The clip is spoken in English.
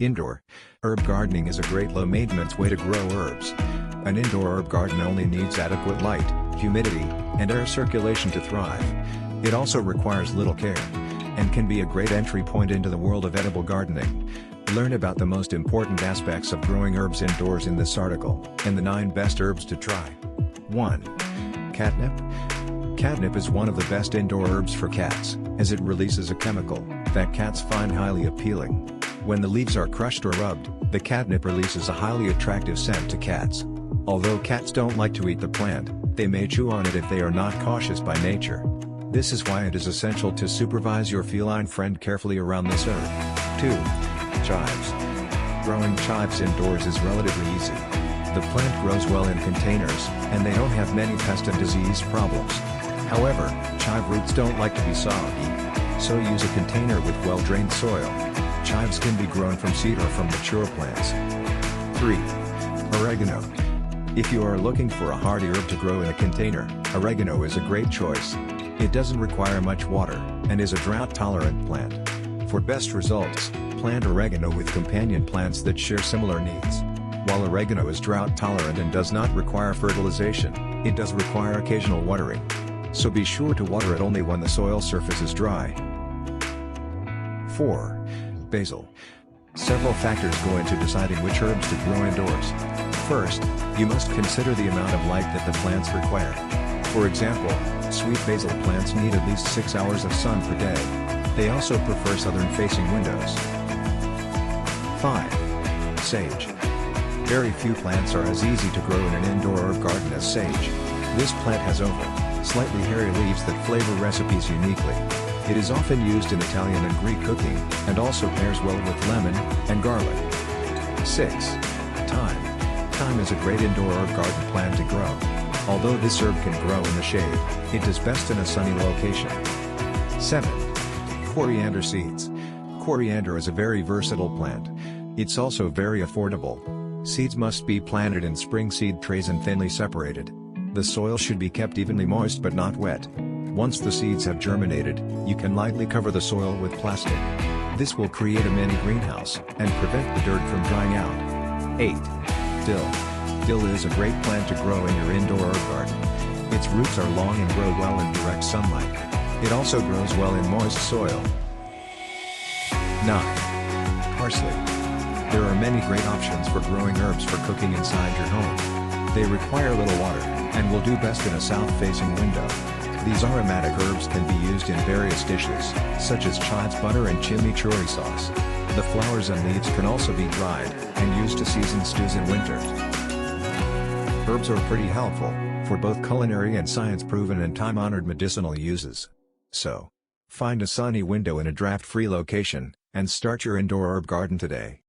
Indoor herb gardening is a great low-maintenance way to grow herbs. An indoor herb garden only needs adequate light, humidity, and air circulation to thrive. It also requires little care, and can be a great entry point into the world of edible gardening. Learn about the most important aspects of growing herbs indoors in this article, and the 9 best herbs to try. 1. Catnip. Catnip is one of the best indoor herbs for cats, as it releases a chemical that cats find highly appealing. When the leaves are crushed or rubbed, the catnip releases a highly attractive scent to cats. Although cats don't like to eat the plant, they may chew on it if they are not cautious by nature. This is why it is essential to supervise your feline friend carefully around this herb. 2. Chives. Growing chives indoors is relatively easy. The plant grows well in containers, and they don't have many pest and disease problems. However, chive roots don't like to be soggy, so use a container with well-drained soil. Chives can be grown from seed or from mature plants. 3. Oregano. If you are looking for a hardy herb to grow in a container, oregano is a great choice. It doesn't require much water, and is a drought-tolerant plant. For best results, plant oregano with companion plants that share similar needs. While oregano is drought-tolerant and does not require fertilization, it does require occasional watering. So be sure to water it only when the soil surface is dry. 4. Basil. Several factors go into deciding which herbs to grow indoors. First, you must consider the amount of light that the plants require. For example, sweet basil plants need at least 6 hours of sun per day. They also prefer southern-facing windows. 5. Sage. Very few plants are as easy to grow in an indoor herb garden as sage. This plant has oval, slightly hairy leaves that flavor recipes uniquely. It is often used in Italian and Greek cooking, and also pairs well with lemon and garlic. 6. Thyme. Thyme is a great indoor herb garden plant to grow. Although this herb can grow in the shade, it does best in a sunny location. 7. Coriander seeds. Coriander is a very versatile plant. It's also very affordable. Seeds must be planted in spring seed trays and thinly separated. The soil should be kept evenly moist but not wet. Once the seeds have germinated, you can lightly cover the soil with plastic. This will create a mini greenhouse, and prevent the dirt from drying out. 8. Dill. Dill is a great plant to grow in your indoor herb garden. Its roots are long and grow well in direct sunlight. It also grows well in moist soil. 9. Parsley. There are many great options for growing herbs for cooking inside your home. They require little water, and will do best in a south-facing window. These aromatic herbs can be used in various dishes, such as chives butter and chimichurri sauce. The flowers and leaves can also be dried, and used to season stews in winter. Herbs are pretty helpful, for both culinary and science-proven and time-honored medicinal uses. So, find a sunny window in a draft-free location, and start your indoor herb garden today.